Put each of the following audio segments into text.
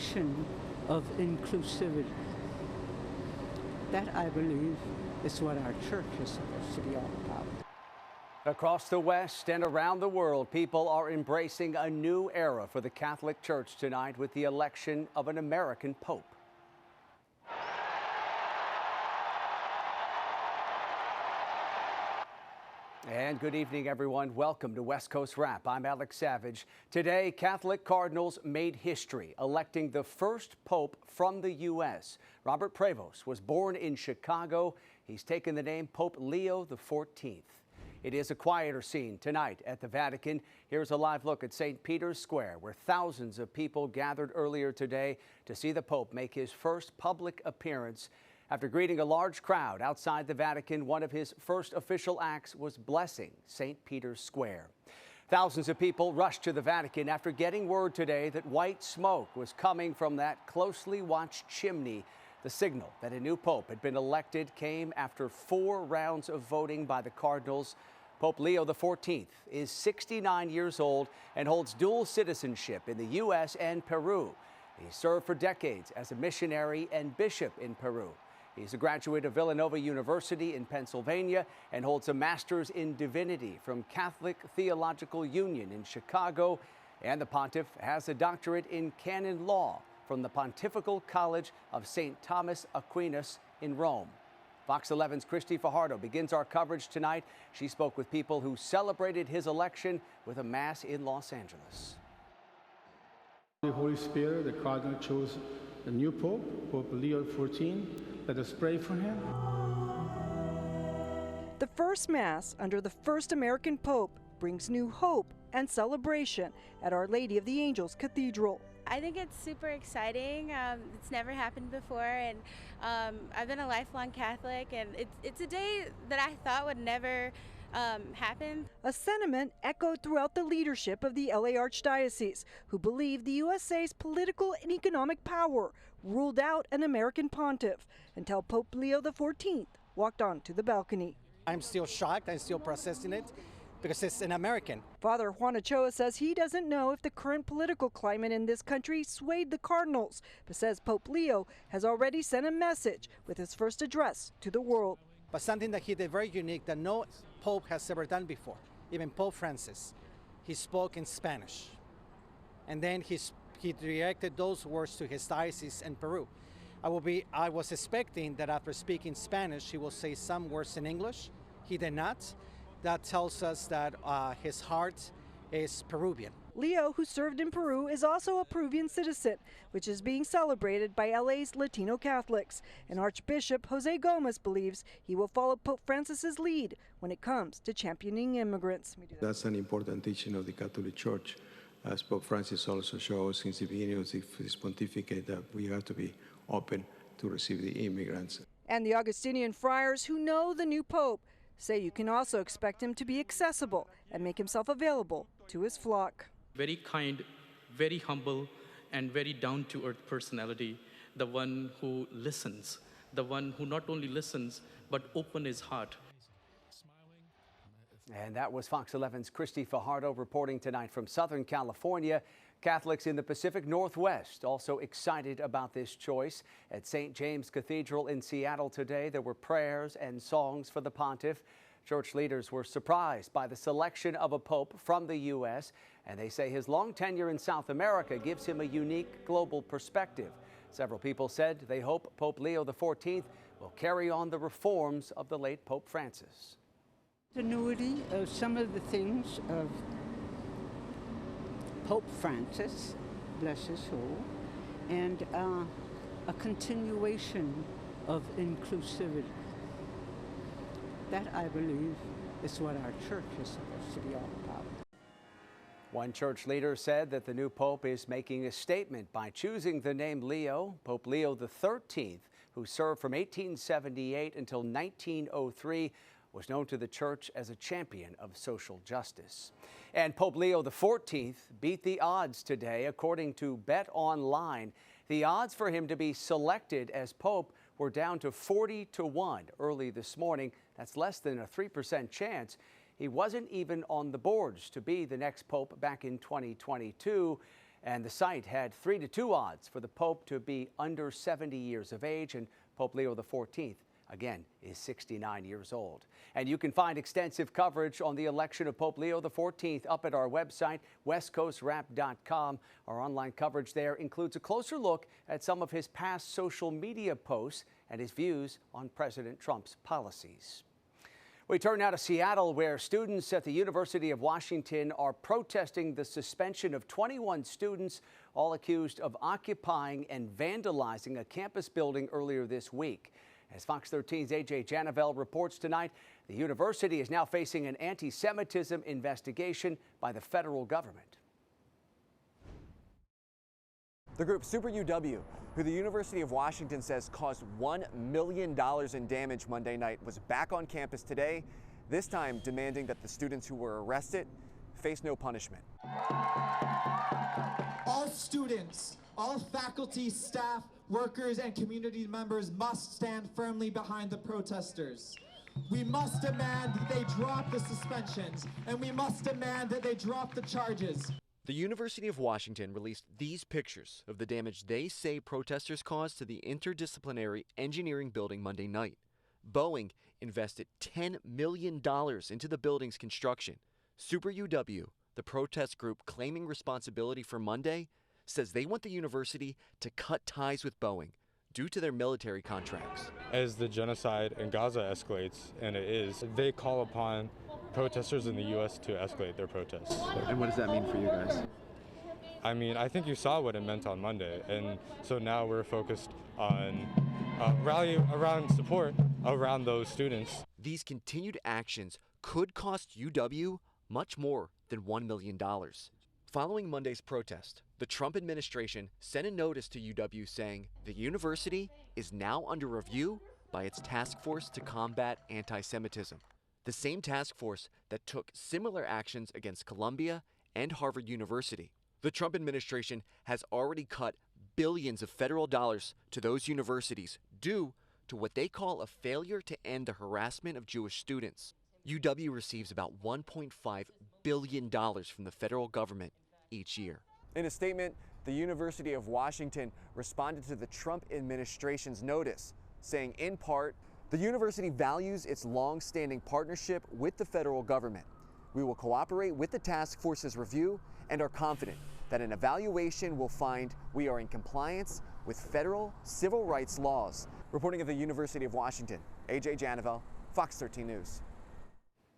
continuation of inclusivity. That, I believe, is what our church is supposed to be all about. Across the West and around the world, people are embracing a new era for the Catholic Church tonight with the election of an American Pope. And good evening, everyone. Welcome to West Coast Wrap. I'm Alex Savage. Today, Catholic cardinals made history, electing the first pope from the U.S. Robert Prevost was born in Chicago. He's taken the name Pope Leo XIV. It is a quieter scene tonight at the Vatican. Here's a live look at St. Peter's Square, where thousands of people gathered earlier today to see the Pope make his first public appearance. After greeting a large crowd outside the Vatican, one of his first official acts was blessing St. Peter's Square. Thousands of people rushed to the Vatican after getting word today that white smoke was coming from that closely watched chimney. The signal that a new pope had been elected came after 4 rounds of voting by the cardinals. Pope Leo XIV is 69 years old and holds dual citizenship in the U.S. and Peru. He served for decades as a missionary and bishop in Peru. He's a graduate of Villanova University in Pennsylvania and holds a master's in divinity from Catholic Theological Union in Chicago. And the pontiff has a doctorate in canon law from the Pontifical College of St. Thomas Aquinas in Rome. Fox 11's Christy Fajardo begins our coverage tonight. She spoke with people who celebrated his election with a mass in Los Angeles. The Holy Spirit, the Cardinal chose a new Pope, Pope Leo XIV. Let us pray for him. The first Mass under the first American Pope brings new hope and celebration at Our Lady of the Angels Cathedral. I think it's super exciting. It's never happened before, and I've been a lifelong Catholic, and it's a day that I thought would never happen. A sentiment echoed throughout the leadership of the LA Archdiocese, who believe the USA's political and economic power ruled out an American pontiff until Pope Leo XIV walked onto the balcony. I'm still shocked. I'm still processing it because it's an American. Father Juan Ochoa says he doesn't know if the current political climate in this country swayed the cardinals, but says Pope Leo has already sent a message with his first address to the world. But something that he did very unique that no pope has ever done before, even Pope Francis, he spoke in Spanish. And then he directed those words to his diocese in Peru. I was expecting that after speaking Spanish, he will say some words in English. He did not. That tells us that his heart is Peruvian. Leo, who served in Peru, is also a Peruvian citizen, which is being celebrated by LA's Latino Catholics. And Archbishop Jose Gomez believes he will follow Pope Francis's lead when it comes to championing immigrants. That's an important teaching of the Catholic Church, as Pope Francis also shows since the beginning of his pontificate, that we have to be open to receive the immigrants. And the Augustinian friars who know the new Pope say you can also expect him to be accessible and make himself available to his flock. Very kind, very humble, and very down-to-earth personality, the one who listens, the one who not only listens, but opens his heart. And that was Fox 11's Christy Fajardo reporting tonight from Southern California. Catholics in the Pacific Northwest also excited about this choice. At St. James Cathedral in Seattle today, there were prayers and songs for the pontiff. Church leaders were surprised by the selection of a pope from the U.S., and they say his long tenure in South America gives him a unique global perspective. Several people said they hope Pope Leo XIV will carry on the reforms of the late Pope Francis. Continuity of some of the things of Pope Francis, bless his soul, and a continuation of inclusivity. That, I believe, is what our church is supposed to be all about. One church leader said that the new pope is making a statement by choosing the name Leo. Pope Leo XIII, who served from 1878 until 1903, was known to the church as a champion of social justice. And Pope Leo XIV beat the odds today, according to Bet Online. The odds for him to be selected as pope were down to 40-1 early this morning. That's less than a 3% chance. He wasn't even on the boards to be the next pope back in 2022. And the site had 3-2 odds for the Pope to be under 70 years of age, and Pope Leo XIV, again, is 69 years old. And you can find extensive coverage on the election of Pope Leo XIV up at our website, westcoastwrap.com. Our online coverage there includes a closer look at some of his past social media posts and his views on President Trump's policies. We turn now to Seattle, where students at the University of Washington are protesting the suspension of 21 students, all accused of occupying and vandalizing a campus building earlier this week. As Fox 13's AJ Janavel reports tonight, the university is now facing an anti-Semitism investigation by the federal government. The group Super UW, who the University of Washington says caused $1 million in damage Monday night, was back on campus today, this time demanding that the students who were arrested face no punishment. All students, all faculty, staff, workers, and community members must stand firmly behind the protesters. We must demand that they drop the suspensions, and we must demand that they drop the charges. The University of Washington released these pictures of the damage they say protesters caused to the interdisciplinary engineering building Monday night. Boeing invested $10 million into the building's construction. Super UW, the protest group claiming responsibility for Monday, says they want the university to cut ties with Boeing due to their military contracts. As the genocide in Gaza escalates, and it is, they call upon protesters in the U.S. to escalate their protests. And what does that mean for you guys? I mean, I think you saw what it meant on Monday, and so now we're focused on rallying around support around those students. These continued actions could cost UW much more than $1 million. Following Monday's protest, the Trump administration sent a notice to UW saying the university is now under review by its task force to combat anti-Semitism. The same task force that took similar actions against Columbia and Harvard University. The Trump administration has already cut billions of federal dollars to those universities due to what they call a failure to end the harassment of Jewish students. UW receives about $1.5 billion from the federal government each year. In a statement, the University of Washington responded to the Trump administration's notice, saying in part, the university values its long-standing partnership with the federal government. We will cooperate with the task force's review and are confident that an evaluation will find we are in compliance with federal civil rights laws. Reporting at the University of Washington, AJ Janavel, Fox 13 News.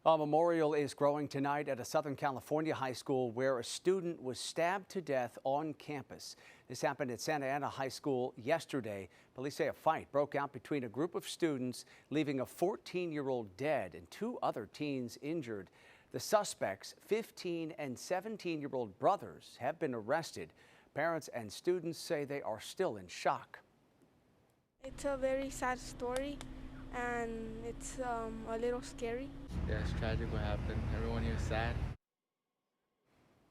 A memorial is growing tonight at a Southern California high school where a student was stabbed to death on campus. This happened at Santa Ana High School yesterday. Police say a fight broke out between a group of students, leaving a 14-year-old dead and 2 other teens injured. The suspects, 15 and 17-year-old brothers, have been arrested. Parents and students say they are still in shock. It's a very sad story, and it's a little scary. Yeah, it's tragic what happened. Everyone here is sad.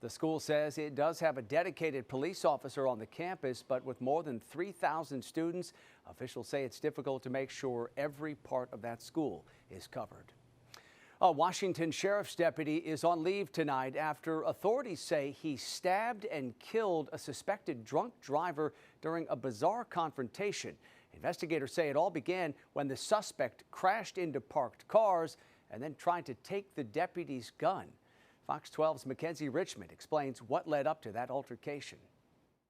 The school says it does have a dedicated police officer on the campus, but with more than 3,000 students, officials say it's difficult to make sure every part of that school is covered. A Washington sheriff's deputy is on leave tonight after authorities say he stabbed and killed a suspected drunk driver during a bizarre confrontation. Investigators say it all began when the suspect crashed into parked cars and then tried to take the deputy's gun. Fox 12's Mackenzie Richmond explains what led up to that altercation.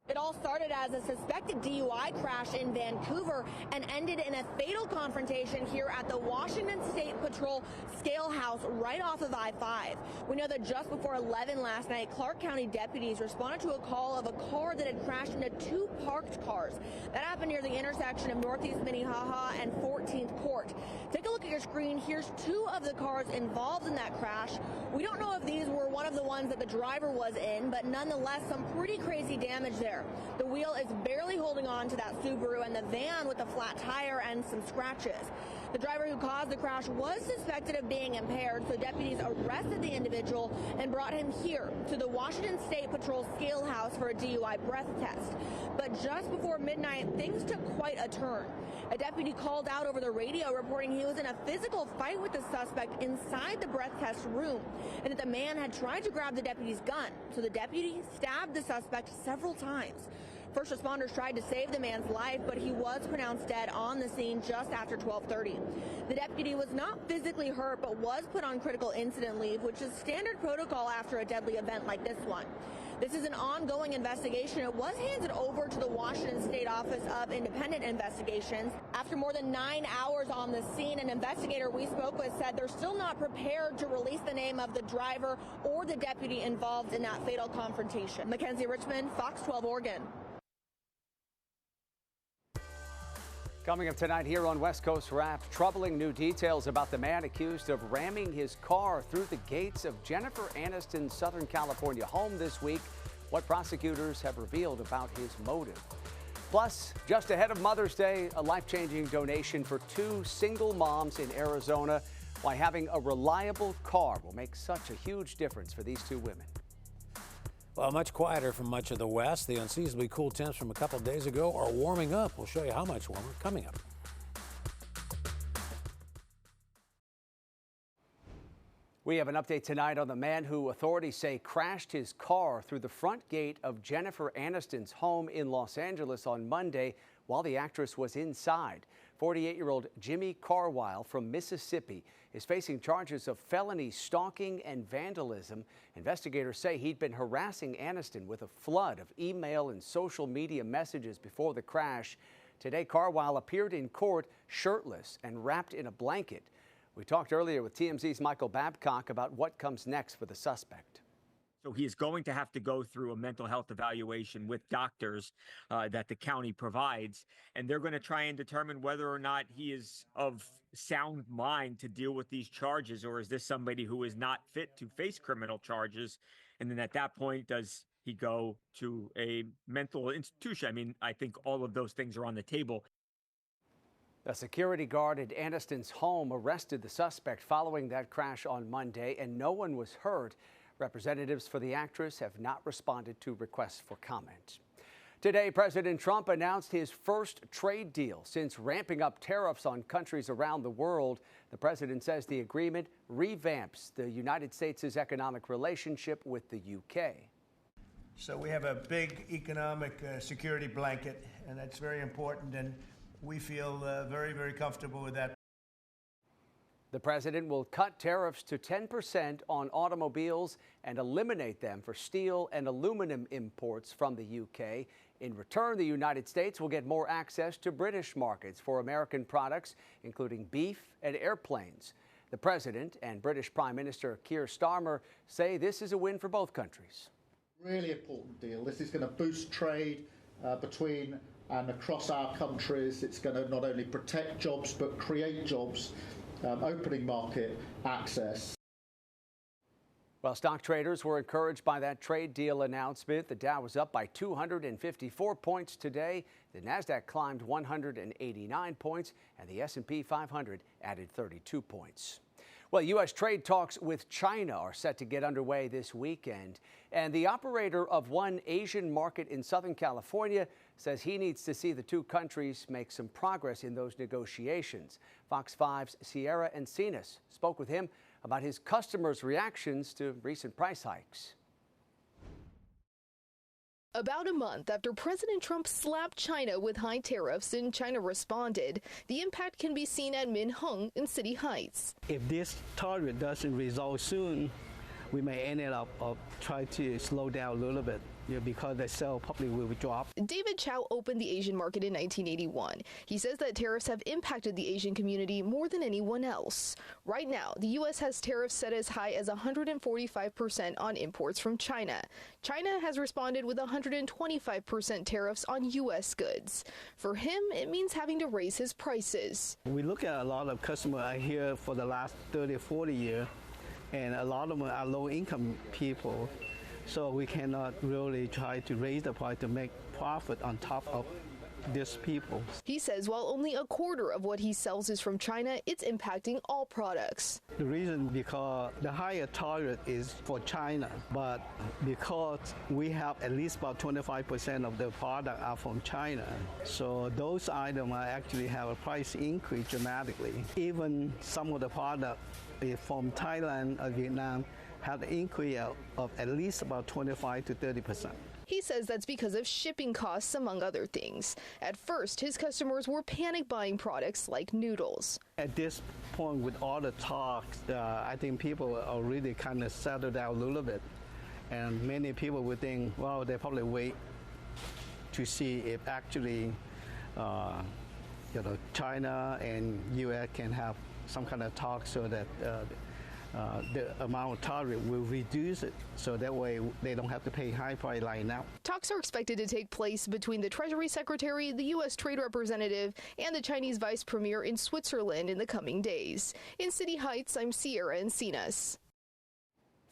It all started as a suspected DUI crash in Vancouver and ended in a fatal confrontation here at the Washington State Patrol Scale House right off of I-5. We know that just before 11 last night, Clark County deputies responded to a call of a car that had crashed into 2 parked cars. That happened near the intersection of Northeast Minnehaha and 14th Court. Take a look at your screen. Here's 2 of the cars involved in that crash. We don't know if these were one of the ones that the driver was in, but nonetheless, some pretty crazy damage there. The wheel is barely holding on to that Subaru and the van with a flat tire and some scratches. The driver who caused the crash was suspected of being impaired, so deputies arrested the individual and brought him here to the Washington State Patrol Scale House for a DUI breath test. But just before midnight, things took quite a turn. A deputy called out over the radio reporting he was in a physical fight with the suspect inside the breath test room, and that the man had tried to grab the deputy's gun. So the deputy stabbed the suspect several times. First responders tried to save the man's life, but he was pronounced dead on the scene just after 12:30. The deputy was not physically hurt, but was put on critical incident leave, which is standard protocol after a deadly event like this one. This is an ongoing investigation. It was handed over to the Washington State Office of Independent Investigations. After more than 9 hours on the scene, an investigator we spoke with said they're still not prepared to release the name of the driver or the deputy involved in that fatal confrontation. Mackenzie Richmond, Fox 12 Oregon. Coming up tonight here on West Coast Wrap, troubling new details about the man accused of ramming his car through the gates of Jennifer Aniston's Southern California home this week, what prosecutors have revealed about his motive. Plus, just ahead of Mother's Day, a life-changing donation for 2 single moms in Arizona, why having a reliable car will make such a huge difference for these 2 women. Well, much quieter from much of the west. The unseasonably cool temps from a couple of days ago are warming up. We'll show you how much warmer coming up. We have an update tonight on the man who authorities say crashed his car through the front gate of Jennifer Aniston's home in Los Angeles on Monday while the actress was inside. 48-year-old Jimmy Carwile from Mississippi is facing charges of felony stalking and vandalism. Investigators say he'd been harassing Aniston with a flood of email and social media messages before the crash. Today, Carwile appeared in court shirtless and wrapped in a blanket. We talked earlier with TMZ's Michael Babcock about what comes next for the suspect. So he is going to have to go through a mental health evaluation with doctors that the county provides, and they're going to try and determine whether or not he is of sound mind to deal with these charges, or is this somebody who is not fit to face criminal charges? And then at that point, does he go to a mental institution? I mean, I think all of those things are on the table. A security guard at Aniston's home arrested the suspect following that crash on Monday, and no one was hurt. Representatives for the actress have not responded to requests for comment. Today, President Trump announced his first trade deal since ramping up tariffs on countries around the world. The president says the agreement revamps the United States' economic relationship with the UK. So we have a big economic security blanket, and that's very important, and we feel very, very comfortable with that. The president will cut tariffs to 10% on automobiles and eliminate them for steel and aluminum imports from the UK. In return, the United States will get more access to British markets for American products, including beef and airplanes. The president and British Prime Minister Keir Starmer say this is a win for both countries. Really important deal. This is going to boost trade between and across our countries. It's going to not only protect jobs but create jobs. Opening market access. Well, stock traders were encouraged by that trade deal announcement. The Dow was up by 254 points today. The Nasdaq climbed 189 points, and the S&P 500 added 32 points. Well, U.S. trade talks with China are set to get underway this weekend, and the operator of one Asian market in Southern California says he needs to see the 2 countries make some progress in those negotiations. Fox 5's Sierra Encinas spoke with him about his customers' reactions to recent price hikes. About a month after President Trump slapped China with high tariffs and China responded, the impact can be seen at Minheng in City Heights. If this tariff doesn't resolve soon, we may end up try to slow down a little bit. Because the sale probably will drop. David Chow opened the Asian market in 1981. He says that tariffs have impacted the Asian community more than anyone else. Right now, the U.S. has tariffs set as high as 145% on imports from China. China has responded with 125% tariffs on U.S. goods. For him, it means having to raise his prices. We look at a lot of customers here for the last 30, 40 years, and a lot of them are low-income people. So we cannot really try to raise the price to make profit on top of these people. He says while only a quarter of what he sells is from China, it's impacting all products. The reason because the higher target is for China, but because we have at least about 25% of the product are from China, so those items actually have a price increase dramatically. Even some of the product from Thailand or Vietnam have an increase of at least about 25 to 30%. He says that's because of shipping costs, among other things. At first, his customers were panic buying products like noodles. At this point, with all the talks, I think people are really kind of settled down a little bit. And many people would think, well, they probably wait to see if actually China and U.S. can have some kind of talk so that the amount of tariff will reduce it, so that way they don't have to pay high price like now. Talks are expected to take place between the Treasury Secretary, the U.S. Trade Representative, and the Chinese Vice Premier in Switzerland in the coming days. In City Heights, I'm Sierra Encinas.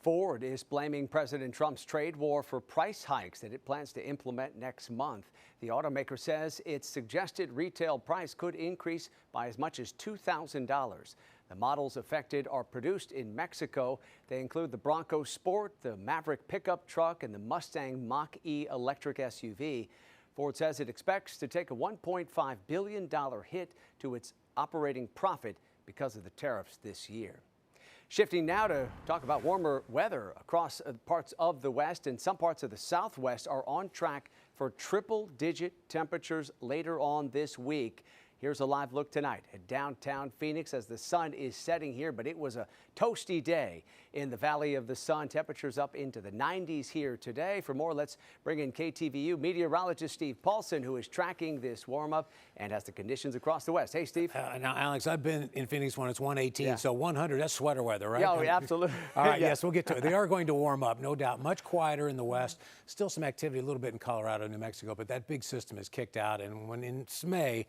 Ford is blaming President Trump's trade war for price hikes that it plans to implement next month. The automaker says its suggested retail price could increase by as much as $2,000. The models affected are produced in Mexico. They include the Bronco Sport, the Maverick pickup truck, and the Mustang Mach-E electric SUV. Ford says it expects to take a $1.5 billion hit to its operating profit because of the tariffs this year. Shifting now to talk about warmer weather across parts of the West, and some parts of the Southwest are on track for triple-digit temperatures later on this week. Here's a live look tonight at downtown Phoenix as the sun is setting here, but it was a toasty day in the Valley of the Sun. Temperatures up into the 90s here today. For more, let's bring in KTVU meteorologist Steve Paulson, who is tracking this warm-up and has the conditions across the West. Hey, Steve. Now, Alex, I've been in Phoenix when it's 118, so 100, that's sweater weather, right? Yeah, absolutely. All right, yes, we'll get to it. They are going to warm up, no doubt. Much quieter in the West. Still some activity a little bit in Colorado, New Mexico, but that big system is kicked out, and when it's May,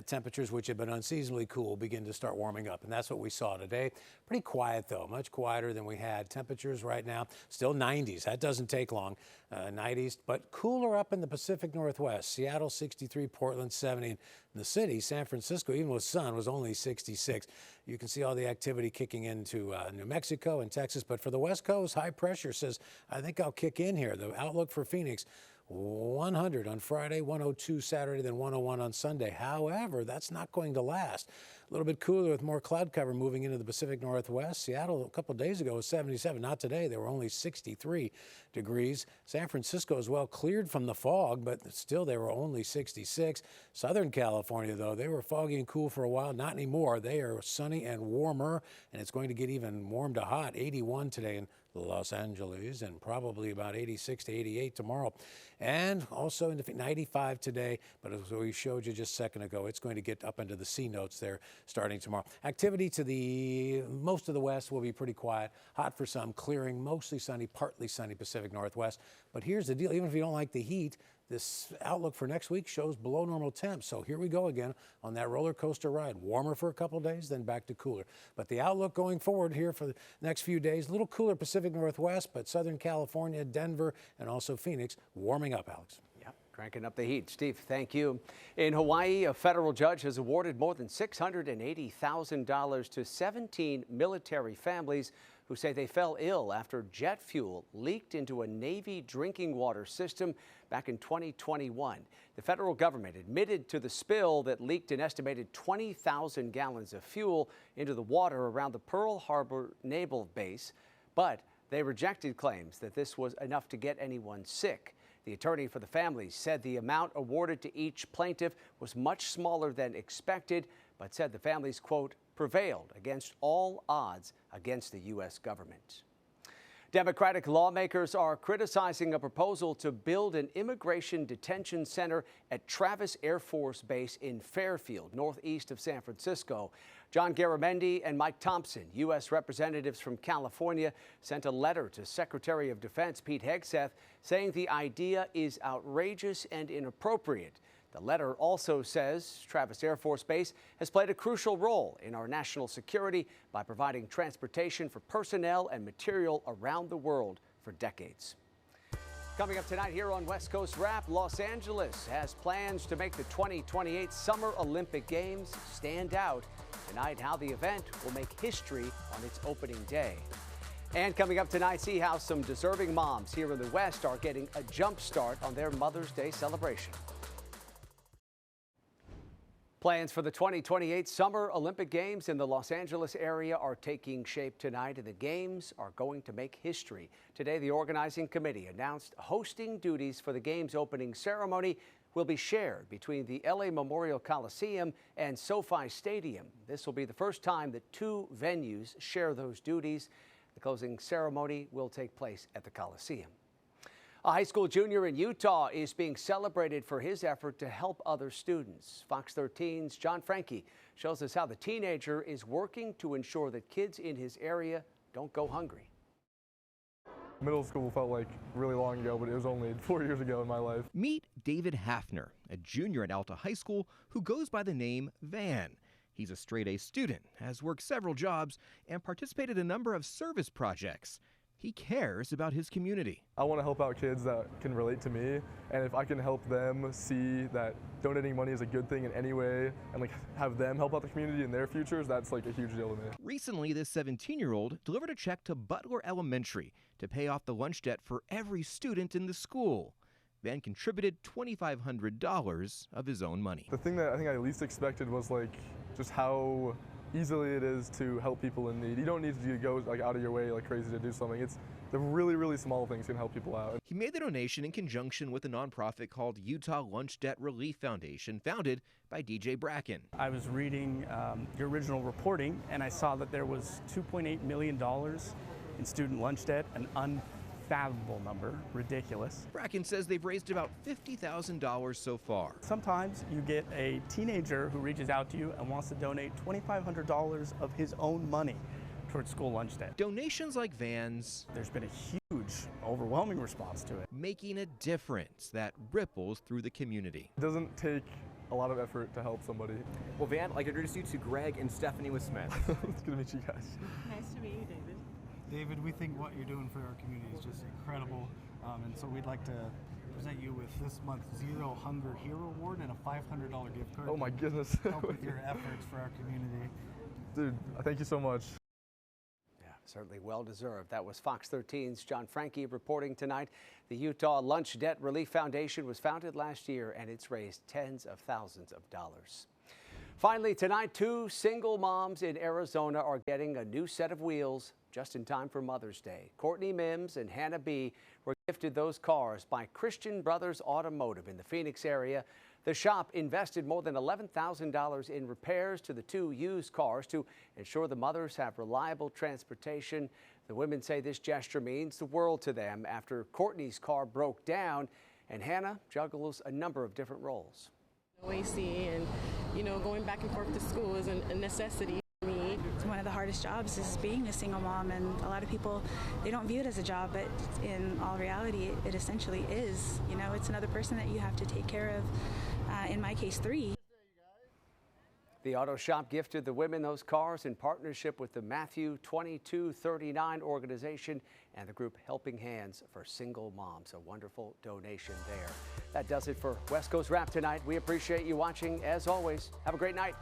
temperatures which have been unseasonably cool begin to start warming up, and that's what we saw today. Pretty quiet, though, much quieter than we had. Temperatures right now still 90s. That doesn't take long. 90s, but cooler up in the Pacific Northwest. Seattle 63, Portland 70. In the city, San Francisco, even with sun, was only 66. You can see all the activity kicking into New Mexico and Texas, but for the West Coast, high pressure says, I think I'll kick in here. The outlook for Phoenix, 100 on Friday, 102 Saturday, then 101 on Sunday. However, that's not going to last. A little bit cooler with more cloud cover moving into the Pacific Northwest. Seattle a couple days ago was 77. Not today. They were only 63 degrees. San Francisco as well cleared from the fog, but still they were only 66. Southern California, though, they were foggy and cool for a while. Not anymore. They are sunny and warmer, and it's going to get even warm to hot. 81 today in Los Angeles, and probably about 86 to 88 tomorrow. And also in the 95 today, but as we showed you just a second ago, it's going to get up into the C notes there starting tomorrow. Activity to the most of the West will be pretty quiet. Hot for some, clearing, mostly sunny, partly sunny Pacific Northwest. But here's the deal, even if you don't like the heat, this outlook for next week shows below normal temps. So here we go again on that roller coaster ride. Warmer for a couple days, then back to cooler. But the outlook going forward here for the next few days, a little cooler Pacific Northwest, but Southern California, Denver, and also Phoenix warming up, Alex. Yep, cranking up the heat. Steve, thank you. In Hawaii, a federal judge has awarded more than $680,000 to 17 military families who say they fell ill after jet fuel leaked into a Navy drinking water system back in 2021. The federal government admitted to the spill that leaked an estimated 20,000 gallons of fuel into the water around the Pearl Harbor Naval Base, but they rejected claims that this was enough to get anyone sick. The attorney for the families said the amount awarded to each plaintiff was much smaller than expected, but said the families, quote, prevailed against all odds against the U.S. government. Democratic lawmakers are criticizing a proposal to build an immigration detention center at Travis Air Force Base in Fairfield, northeast of San Francisco. John Garamendi and Mike Thompson, U.S. representatives from California, sent a letter to Secretary of Defense Pete Hegseth saying the idea is outrageous and inappropriate. The letter also says Travis Air Force Base has played a crucial role in our national security by providing transportation for personnel and material around the world for decades. Coming up tonight here on West Coast Wrap, Los Angeles has plans to make the 2028 Summer Olympic Games stand out. Tonight, how the event will make history on its opening day. And coming up tonight, see how some deserving moms here in the West are getting a jump start on their Mother's Day celebration. Plans for the 2028 Summer Olympic Games in the Los Angeles area are taking shape tonight, and the Games are going to make history. Today, the organizing committee announced hosting duties for the Games opening ceremony will be shared between the LA Memorial Coliseum and SoFi Stadium. This will be the first time that two venues share those duties. The closing ceremony will take place at the Coliseum. A high school junior in Utah is being celebrated for his effort to help other students. Fox 13's John Frankie shows us how the teenager is working to ensure that kids in his area don't go hungry. Middle school felt like really long ago, but it was only 4 years ago in my life. Meet David Hafner, a junior at Alta High School who goes by the name Van. He's a straight-A student, has worked several jobs, and participated in a number of service projects. He cares about his community. I want to help out kids that can relate to me, and if I can help them see that donating money is a good thing in any way, and like have them help out the community in their futures, that's like a huge deal to me. Recently, this 17-year-old delivered a check to Butler Elementary to pay off the lunch debt for every student in the school. Van contributed $2,500 of his own money. The thing that I think I least expected was like just how easily it is to help people in need. You don't need to go like out of your way like crazy to do something. It's the really, really small things can help people out. He made the donation in conjunction with a nonprofit called Utah Lunch Debt Relief Foundation, founded by DJ Bracken. I was reading your original reporting, and I saw that there was $2.8 million in student lunch debt, an unfathomable number, ridiculous. Bracken says they've raised about $50,000 so far. Sometimes you get a teenager who reaches out to you and wants to donate $2,500 of his own money towards school lunch debt. Donations like Van's, there's been a huge, overwhelming response to it. Making a difference that ripples through the community. It doesn't take a lot of effort to help somebody. Well, Van, I'd like to introduce you to Greg and Stephanie with Smith. It's good to meet you guys. Nice to meet you, David. David, we think what you're doing for our community is just incredible, and so we'd like to present you with this month's Zero Hunger Hero Award and a $500 gift card. Oh my goodness. Help with your efforts for our community. Dude, thank you so much. Certainly well deserved. That was Fox 13's John Frankie reporting tonight. The Utah Lunch Debt Relief Foundation was founded last year, and it's raised tens of thousands of dollars. Finally, tonight, two single moms in Arizona are getting a new set of wheels just in time for Mother's Day. Courtney Mims and Hannah B. were gifted those cars by Christian Brothers Automotive in the Phoenix area. The shop invested more than $11,000 in repairs to the two used cars to ensure the mothers have reliable transportation. The women say this gesture means the world to them after Courtney's car broke down, and Hannah juggles a number of different roles. OAC and, going back and forth to school is a necessity for me. One of the hardest jobs is being a single mom, and a lot of people, they don't view it as a job, but in all reality, it essentially is. It's another person that you have to take care of. In my case, 3. The auto shop gifted the women those cars in partnership with the Matthew 2239 organization and the group Helping Hands for Single Moms. A wonderful donation there. That does it for West Coast Wrap tonight. We appreciate you watching. As always, have a great night.